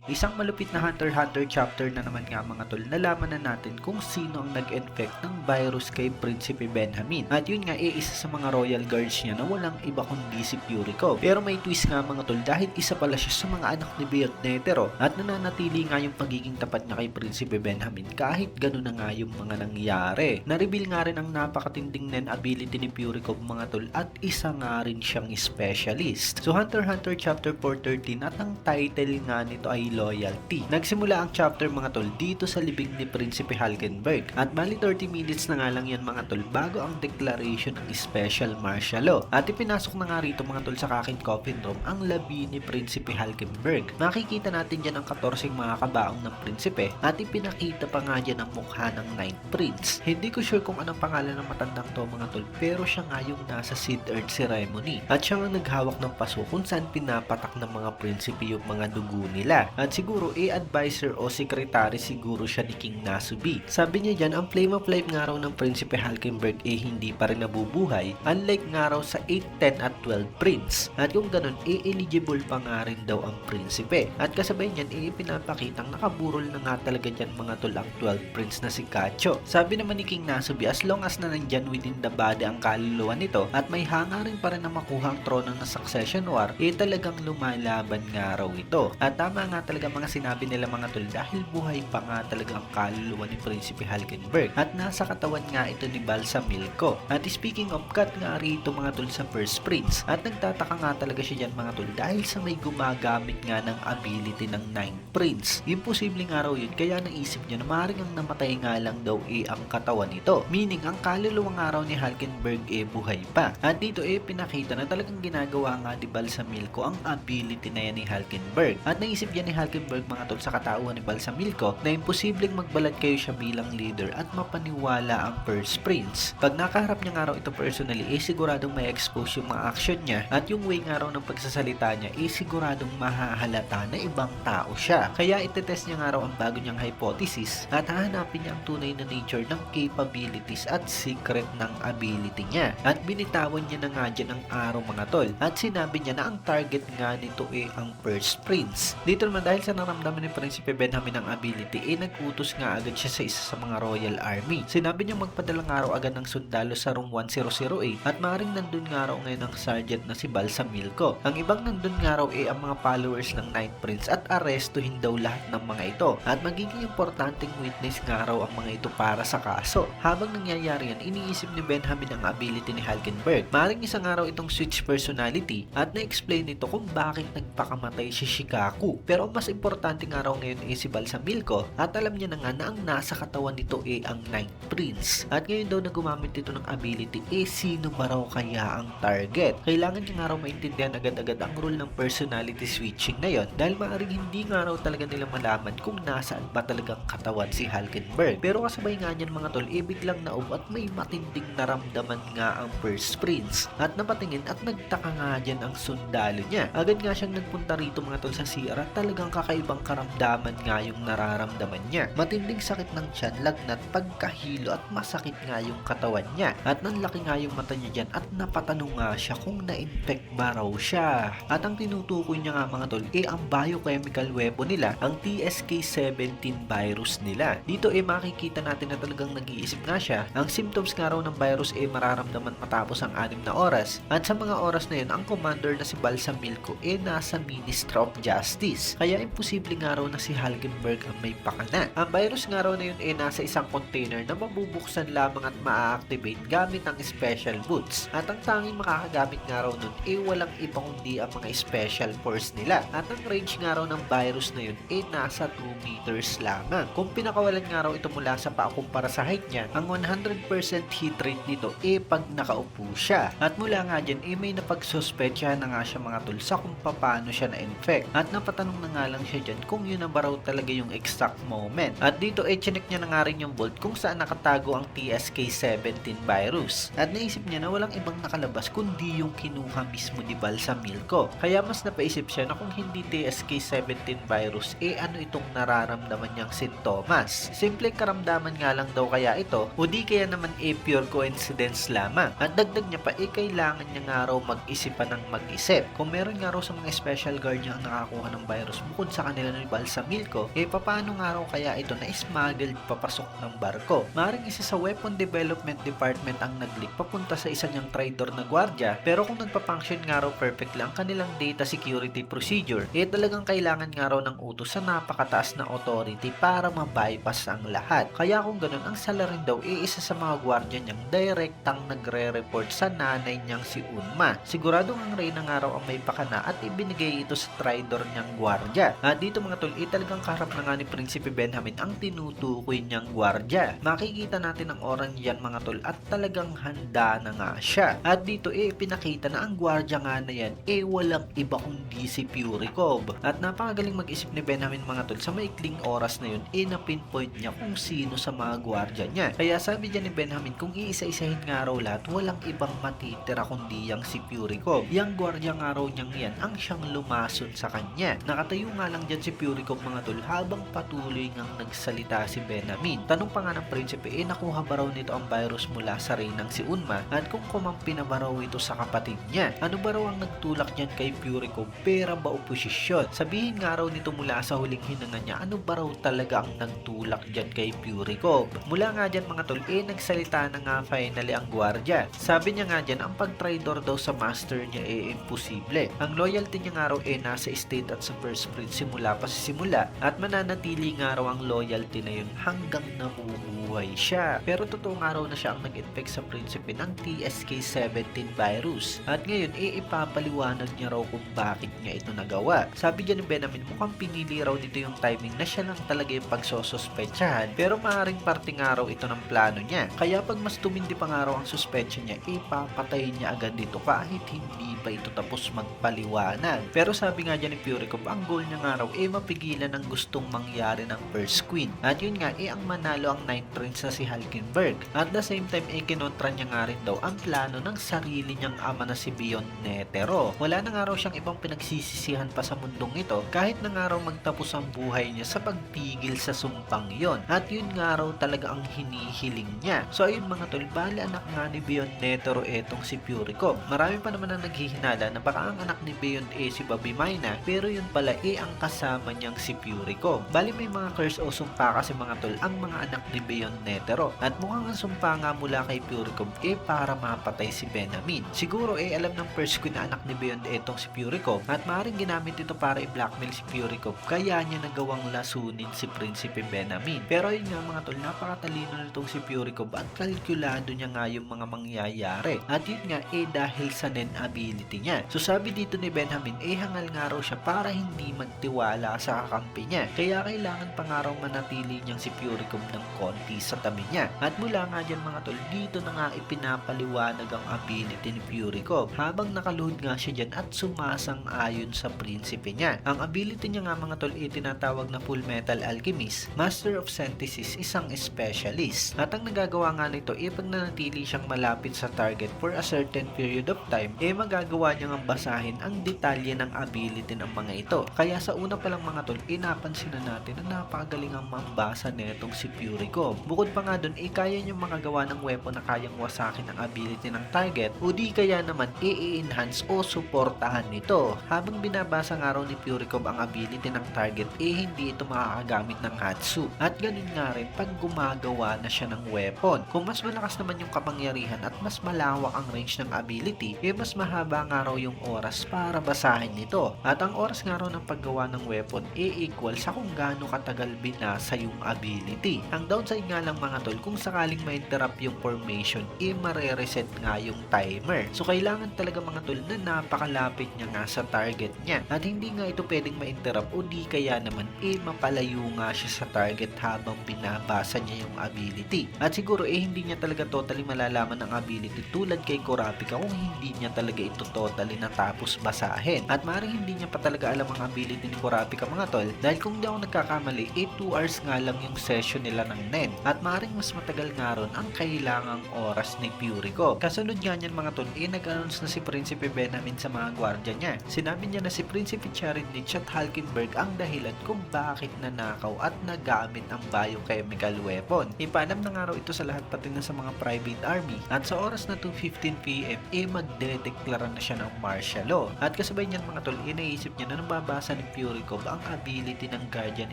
Isang malupit na Hunter x Hunter chapter na naman nga mga tol, nalaman na natin kung sino ang nag-infect ng virus kay Prinsipe Benjamin. At yun nga isa sa mga royal guards niya na walang iba kundi si Purico. Pero may twist nga mga tol dahil isa pala siya sa mga anak ni Beyond Netero at nananatili nga yung pagiging tapat niya kay Prinsipe Benjamin kahit gano'n na nga yung mga nangyari. Na-reveal nga rin ang napakatinding nen ability ni Purico mga tol at isa nga rin siyang specialist. So Hunter x Hunter chapter 413 at ang title nga nito ay Loyalty. Nagsimula ang chapter mga tol dito sa libing ni Prinsipe Hulkenberg at bali 30 minutes na nga lang yan mga tol bago ang declaration ng special martial law. At ipinasok na nga rito mga tol sa kaking coffin room ang labi ni Prinsipe Hulkenberg. Makikita natin dyan ang 14 mga kabaong ng prinsipe at ipinakita pa nga dyan ang mukha ng Ninth Prince. Hindi ko sure kung anong pangalan ng matandang to mga tol pero siya nga yung nasa Seed Earth ceremony at siya nga naghawak ng paso kung saan pinapatak ng mga prinsipe yung mga dugo nila. At siguro advisor o secretary siguro siya ni King Nasubi. Sabi niya dyan, ang flame of life nga raw ng Prinsipe Hulkenberg hindi pa rin nabubuhay unlike nga raw sa 8, 10 at 12 prince. At kung ganun, eligible pa nga rin daw ang prinsipe. At kasabay niyan, pinapakitang nakaburol na nga talaga dyan mga tol ang 12 prince na si Kacho. Sabi naman ni King Nasubi, as long as na nandyan within the body ang kaluluwa nito at may hanga rin pa rin na makuha ang trono ng succession war, talagang lumalaban nga raw ito. At tama nga talaga mga sinabi nila mga tol dahil buhay pa nga talaga ang kaluluwa ni Prinsipe Hulkenberg at nasa katawan nga ito ni Balsa Milko. At speaking of cut nga rito mga tol sa first prince at nagtataka nga talaga siya dyan mga tol dahil sa may gumagamit nga ng ability ng Ninth Prince. Imposibleng nga raw yun kaya naisip niya na maaaring ang namatay nga lang daw ang katawan nito. Meaning ang kaluluwa nga raw ni Hulkenberg buhay pa. At dito pinakita na talagang ginagawa nga ni Balsa Milko ang ability na yan ni Hulkenberg. At naisip niya ni Hulkenberg mga tol sa katauhan ni Balsa Milko na imposibleng magbalad kayo siya bilang leader at mapaniwala ang first prince. Pag nakaharap niya nga raw ito personally siguradong may expose yung mga action niya at yung way nga raw ng pagsasalita niya siguradong mahahalata na ibang tao siya. Kaya itetest niya nga raw ang bago niyang hypothesis at hahanapin niya ang tunay na nature ng capabilities at secret ng ability niya. At binitawan niya na nga dyan ang araw mga tol at sinabi niya na ang target nga nito ang first prince. Dito naman dahil sa naramdaman ni Prinsipe Benjamin ang ability nag-utos nga agad siya sa isa sa mga royal army. Sinabi niya magpadalang araw agad ng sundalo sa room 1008 at maring nandun nga raw ngayon ang sergeant na si Balsa Milko. Ang ibang nandun nga raw ang mga followers ng Ninth Prince at arestuhin daw lahat ng mga ito at magiging importanteng witness nga raw ang mga ito para sa kaso. Habang nangyayari yan, iniisip ni Benjamin ang ability ni Hulkenberg. Maring isa nga raw itong switch personality at na-explain nito kung bakit nagpakamatay si Shikaku. Pero mas importante nga raw ngayon si Balsa Milko at alam niya na nga na ang nasa katawan nito ang Ninth Prince. At ngayon daw na gumamit ito ng ability sino ba raw kaya ang target? Kailangan niya nga raw maintindihan agad-agad ang rule ng personality switching na yon dahil maaaring hindi nga raw talaga nila malaman kung nasaan ba talagang katawan si Hulkenberg. Pero kasabay nga niyan mga tol biglang naob at may matinding naramdaman nga ang first prince at napatingin at nagtaka nga dyan ang sundalo niya. Agad nga siyang nagpunta rito mga tol sa CR at talagang kakaibang karamdaman nga yung nararamdaman niya. Matinding sakit ng tiyan, lagnat, pagkahilo at masakit nga yung katawan niya. At nanlaki nga yung mata niya dyan at napatanong nga siya kung na-infect ba raw siya. At ang tinutukoy niya nga mga tol ang biochemical weapon nila, ang TSK-17 virus nila. Dito makikita natin na talagang nag-iisip nga siya. Ang symptoms nga raw ng virus mararamdaman matapos ang 6 na oras. At sa mga oras na yun, ang commander na si Balsa Milko nasa Ministry of Justice. Kaya imposible nga raw na si Hulkenberg ang may pakana. Ang virus nga raw na yun nasa isang container na mabubuksan lamang at ma-activate gamit ang special boots. At ang tanging makakagamit nga raw nun walang iba kundi ang mga special force nila. At ang range nga raw ng virus na yun nasa 2 meters lamang. Kung pinakawalan nga raw ito mula sa paa kumpara sa height niya, ang 100% hit rate nito pag nakaupo siya. At mula nga dyan may napagsuspetsyahan na nga siya mga tol sa kung paano siya na-infect. At napatanong na nga lang siya dyan kung yun na ba raw talaga yung exact moment. At dito chinek niya na nga rin yung vault kung saan nakatago ang TSK-17 virus. At naisip niya na walang ibang nakalabas kundi yung kinuha mismo ni Balsa Milko. Kaya mas napaisip siya na kung hindi TSK-17 virus ano itong nararamdaman niyang sintomas. Simple karamdaman nga lang daw kaya ito o di kaya naman pure coincidence lamang. At dagdag niya pa kailangan niya nga raw mag-isip pa ng mag-isip. Kung meron nga raw sa mga special guard niya ang nakakuha ng virus, bukod sa kanila ni Balsamilco, paano nga raw kaya ito na smuggled papasok ng barko? Maring isa sa Weapon Development Department ang nag-leak papunta sa isa niyang traidor na gwardya, pero kung nagpa-function nga raw perfect lang kanilang data security procedure, talagang kailangan nga raw ng utos sa napakataas na authority para ma-bypass ang lahat. Kaya kung ganun, ang salarin daw isa sa mga gwardya niyang direktang nagre-report sa nanay niyang si Unma. Siguradong ang Reyna nga raw ang may pakana at ibinigay ito sa traidor niyang gwardya. At dito mga tol, talagang kaharap na nga ni Prinsipe Benjamin ang tinutukoy niyang gwardya. Makikita natin ang orange yan mga tol at talagang handa na nga siya. At dito pinakita na ang gwardya nga na yan walang iba kundi si Purikov. At napakagaling mag-isip ni Benjamin mga tol, sa maikling oras na yun na-pinpoint niya kung sino sa mga gwardya niya. Kaya sabi niya ni Benjamin, kung iisa-isahin nga raw lahat, walang ibang matitira kundi yang si Purikov. Yang gwardya nga raw niyang yan ang siyang lumason sa kanya. Nakatayo nga lang dyan si Purikov mga tol habang patuloy ngang nagsalita si Benjamin. Tanong pa nga ng prinsipe, nakuha ba raw nito ang virus mula sa reynang si Unma? At kung kumampi na ba raw ito sa kapatid niya? Ano ba raw ang nagtulak niyan kay Purikov? Pera ba o posisyon? Sabihin nga raw nito mula sa huling hinanga niya, ano ba raw talaga ang nagtulak dyan kay Purikov? Mula nga dyan mga tol, nagsalita na nga finally ang gwardya. Sabi niya nga dyan, ang pag-traidor daw sa master niya imposible. Ang loyalty niya nga raw nasa state at sa first prince simula pa sa simula, at mananatili nga raw ang loyalty na yun hanggang nabubuhay siya. Pero totoo nga raw na siya ang nag-infect sa prinsipe ng TSK-17 virus. At ngayon ipapaliwanag niya raw kung bakit niya ito nagawa. Sabi niya ni Benjamin, mukhang pinili raw nito yung timing na siya lang talaga yung pagsosospetsahan, pero maaaring parte nga raw ito ng plano niya. Kaya pag mas tumindi pa nga raw ang suspetsya niya, ipapatayin niya agad dito kahit hindi pa ito tapos magpaliwanag. Pero sabi nga dyan ni Purikov, ang goal niya nga raw mapigilan ang gustong mangyari ng First Queen. At yun nga ang manalo ang 9th Prince na si Halkenberg. At the same time kinontra niya nga rin daw ang plano ng sarili niyang ama na si Bion Netero. Wala na nga raw siyang ibang pinagsisisihan pa sa mundong ito kahit na nga raw magtapos ang buhay niya sa pagpigil sa sumpang yon. At yun nga raw talaga ang hinihiling niya. So ayun mga tol, bali anak nga ni Bion Netero etong si Purikov. Marami pa naman ang naghihinala na baka ang anak ni Bion si Bobby Mayna, pero yun pala ang kasama niyang si Purikov. Bali may mga curse o sumpa kasi mga tol ang mga anak ni Bion Netero. At mukhang ang sumpa nga mula kay Purikov para mapatay si Benjamin. Siguro alam ng first queen na anak ni Bion etong si Purikov, at maaaring ginamit ito para i-blackmail si Purikov, kaya niya nagawang lasunin si Prinsipe Benjamin. Pero yun nga mga tol, napakatalino nitong si Purikov at kalkulado niya nga yung mga mangyayari. At yun nga dahil sa Nen ability niya. So sabi dito ni Benjamin, hangal nga raw siya para hindi magtiwala sa kakampi niya. Kaya kailangan pa nga raw manatili niyang si Purikov ng konti sa tabi niya. At mula nga dyan mga tol, dito na nga ipinapaliwanag ang ability ni Purikov habang nakaluhod nga siya dyan at sumasang-ayon sa prinsipe niya. Ang ability niya nga mga tol tinatawag na Full Metal Alchemist, Master of Synthesis, isang specialist. At ang nagagawa nga nito pag nanatili siyang malapit sa target for a certain period of time, magagawa niyang basahin ang detalye ng ability ng mga ito. Kaya sa una pa lang mga tol, napansin na natin na napakagaling ang mambasa netong si Purikov. Bukod pa nga dun, kaya niyang makagawa ng weapon na kayang wasakin ang ability ng target, o di kaya naman i-enhance o suportahan nito. Habang binabasa nga raw ni Purikov ang ability ng target, hindi ito makakagamit ng Hatsu. At ganun nga rin pag gumagawa na siya ng weapon. Kung mas malakas naman yung kapangyarihan at mas malawak ang range ng ability, mas mahaba nga raw yung oras para basahin nito. At ang oras nga raw ng paggawa ng weapon equal sa kung gaano katagal binasa yung ability. Ang downside nga lang mga tol, kung sakaling ma-interrupt yung formation, mare-reset nga yung timer. So kailangan talaga mga tol na napakalapit niya nga sa target niya. At hindi nga ito pwedeng ma-interrupt o di kaya naman mapalayo nga siya sa target habang binabasa niya yung ability. At siguro hindi niya talaga totally malalaman ang ability tulad kay Kurapika kung hindi niya talaga ito totally natapos basahin. At maaaring hindi niya pa talaga alam ang ability ni Kurapika mga tol, dahil kung di ako nagkakamali 2 hours nga lang yung session nila ng NEN. At maaaring mas matagal nga ron ang kailangang oras ni Purikov. Kasunod nga niyan mga tol, nag-announce na si Prinsipe Benjamin sa mga gwardya niya. Sinabi niya na si Prinsipe Charinich at Halkenberg ang dahilan kung bakit nanakaw at nagamit ang biochemical weapon. Ipaalam na nga raw ito sa lahat pati na sa mga private army. At sa oras na 2:15 PM magdedeklara na siya ng martial law. At kasabay niyan mga tol, inaisip niya na nababasa ni ni Purikov ang ability ng Guardian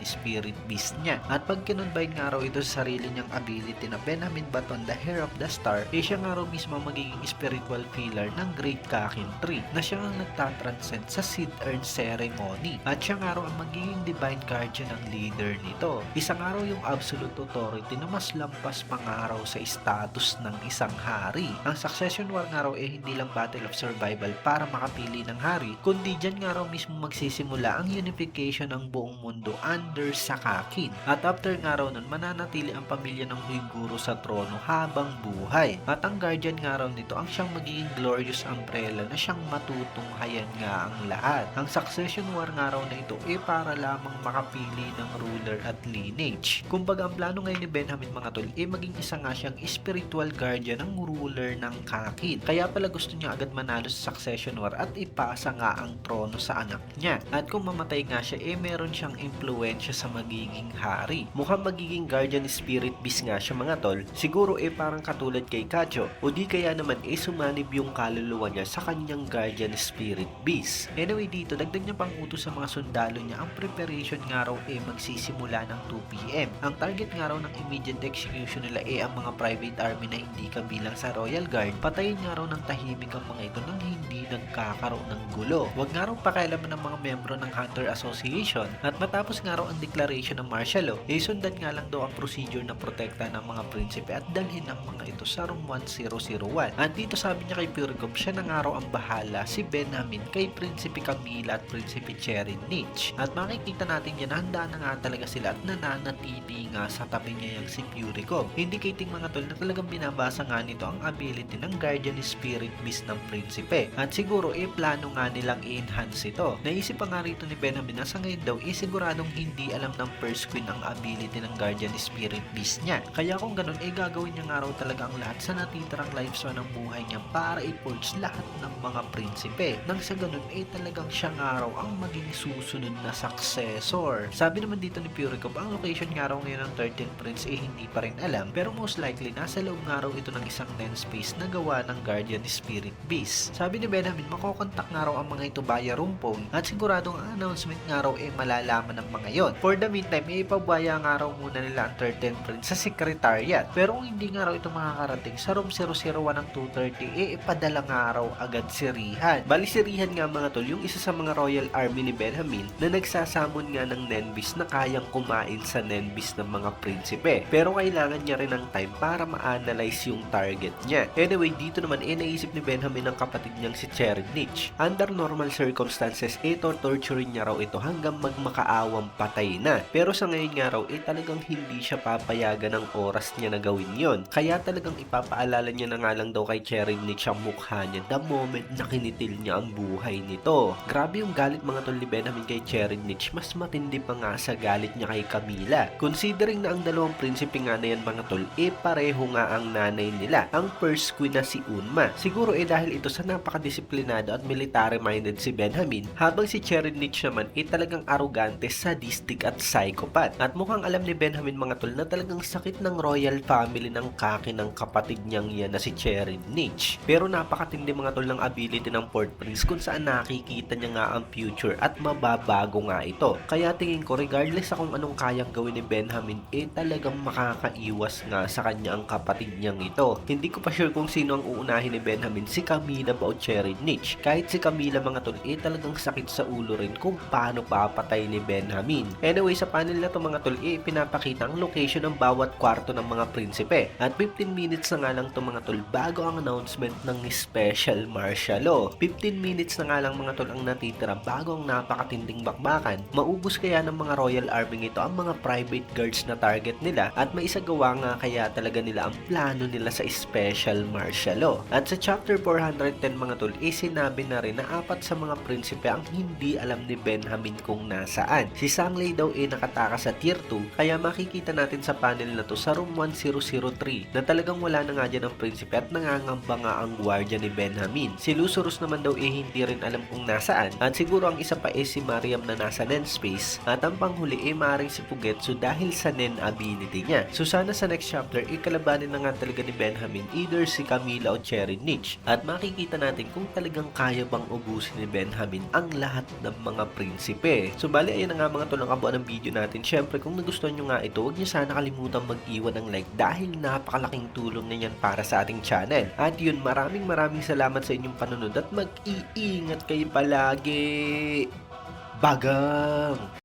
Spirit Beast niya. At pag kinonbine nga raw ito sa sarili niyang ability na Benjamin Baton, the Heir of the Star, siya nga raw mismo magiging spiritual pillar ng Great Kakin Tree na siya ang nagtatranscend sa Seed Urn Ceremony. At siya nga raw ang magiging divine guardian ng leader nito. Isa nga raw yung absolute authority na mas lampas pa nga raw sa status ng isang hari. Ang Succession War nga raw hindi lang battle of survival para makapili ng hari, kundi dyan nga raw mismo magsisimula ang unification ng buong mundo under sa Kakin. At after nga raw nun, mananatili ang pamilya ng Uiguro sa trono habang buhay. At ang guardian nga raw nito ang siyang magiging glorious umbrella na siyang matutunghayan nga ang lahat. Ang Succession War nga raw na ito para lamang makapili ng ruler at lineage. Kumbaga ang plano ngayon ni Benjamin mga tol maging isa nga siyang spiritual guardian ng ruler ng Kakin. Kaya pala gusto niya agad manalo sa Succession War at ipasa nga ang trono sa anak niya. At kung mamatay nga siya meron siyang impluensya sa magiging hari. Mukhang magiging guardian spirit beast nga siya mga tol. Siguro parang katulad kay Kacho o di kaya naman sumanib yung kaluluwa niya sa kanyang guardian spirit beast. Anyway dito dagdag niya pang utos sa mga sundalo niya ang preparation nga raw magsisimula ng 2 PM. Ang target nga raw ng immediate execution nila ang mga private army na hindi kabilang sa Royal Guard. Patayin nga raw ng tahimik ang mga ito nang hindi nagkakaroon ng gulo. Huwag nga raw pakialaman ng mga membro ng Hunter Association at matapos nga raw ang declaration ng martial law, sundan nga lang daw ang procedure na protekta ng mga prinsipe at dalhin ang mga ito sa room 1001. At dito sabi niya kay Purikov, siya na nga raw ang bahala si Benjamin kay Prinsipe Camila at Prinsipe Cherin Nitch. At makikita natin yan, handa na nga talaga sila at nananatili nga sa tabi niya yung si Purikov. Indicating mga tol na talagang binabasa nga nito ang ability ng Guardian Spirit Beast ng Prinsipe. At siguro plano nga nilang i-enhance ito. Naisip pa nga rito ni Benjamin na sa ngayon daw siguradong hindi alam ng First Queen ang ability ng Guardian Spirit Beast niya. Kaya kung ganun gagawin niya nga raw talaga ang lahat sa natitirang lifespan ng buhay niya para i-purge lahat ng mga prinsipe. Nang sa ganun talagang siya nga raw ang maging susunod na successor. Sabi naman dito ni Purikov, ang location nga raw ngayon ng 13th Prince hindi pa rin alam, pero most likely nasa loob nga raw ito ng isang nen space na gawa ng Guardian Spirit Beast. Sabi ni Benjamin, makokontak nga raw ang mga ito via room phone at siguradong ang announcement nga raw malalaman ng mga yon. For the meantime, ipabaya nga raw muna nila ang 13th Prince sa Secretariat. Pero kung hindi nga raw ito makakarating sa room 001 ng 230, ipadala nga raw agad si Rihan. Bali si Rihan nga mga tol, yung isa sa mga Royal Army ni Benjamin na nagsasamon nga ng Nenbis na kayang kumain sa Nenbis ng mga prinsipe. Pero kailangan niya rin ng time para ma-analyze yung target niya. Anyway, dito naman naisip ni Benjamin ng kapatid niyang si Cherin Nitch. Under normal circumstances, torturing niya raw ito hanggang magmakaawang patay na. Pero sa ngayon nga raw, talagang hindi siya papayagan ng oras niya na gawin yon. Kaya talagang ipapaalala niya na nga lang daw kay Cherin Nitch ang mukha niya the moment na kinitil niya ang buhay nito. Grabe yung galit mga tol ni Benjamin kay Cherin Nitch, mas matindi pa nga sa galit niya kay Camila. Considering na ang dalawang prinsipe nga na yan mga tol, pareho nga ang nanay nila, ang First Queen na si Unma. Siguro dahil ito sa napakadisiplinado at military-minded si Benjamin, habang si Cherin Nitch naman talagang arugante, sadistic at psychopath. At mukhang alam ni Benjamin mga tol na talagang sakit ng royal family ng Kakin ng kapatid niyang yan na si Cherin Nitch. Pero napakatindi mga tol ng ability ng Fourth Prince kung saan nakikita niya nga ang future at mababago nga ito. Kaya tingin ko regardless sa kung anong kayang gawin ni Benjamin, talagang makakaiwas nga sa kanya ang kapatid niyang ito. Hindi ko pa sure kung sino ang uunahin ni Benjamin, si Camila ba o Cherin Nitch. Kahit si Camila mga tol, talagang sakit sa ulo rin kung paano papatay ni Benjamin. Anyway, sa panel na to mga tol, pinapakita ang location ng bawat kwarto ng mga prinsipe. At 15 minutes na nga lang to mga tol bago ang announcement ng special martial law. 15 minutes na nga lang mga tol ang natitira bago ang napakatinding bakbakan. Maubos kaya ng mga Royal Army ito ang mga private guards na target nila at maisagawa nga kaya talaga nila ang plano nila sa special martial law. At sa chapter 410 mga tol, sinabi na rin na 4 sa mga prinsipe ang hindi alam ni Benjamin kung nasaan. Si Sangley daw nakatakas sa tier 2, kaya makikita natin sa panel na to sa room 1003 na talagang wala na nga dyan ang prinsipe at nangangamba nga ang gwardiya ni Benjamin. Si Lucerus naman daw hindi rin alam kung nasaan at siguro ang isa pa si Mariam na nasa Nen Space at ang panghuli maring si Pugetsu dahil sa Nen ability niya. So sana sa next chapter kalabanin na nga talaga ni Benjamin either si Camila o Cherin Nitch at makikita natin kung talagang kaya bang ubusin ni Benjamin ang lahat ng mga mga prinsipe. So bali, ayun na nga mga tol ang kabuuan ng video natin. Syempre, kung nagustuhan nyo nga ito, huwag nyo sana kalimutan mag-iwan ng like dahil napakalaking tulong na yan para sa ating channel. At yun, maraming salamat sa inyong panunod at mag-iingat kayo palagi. Bagang!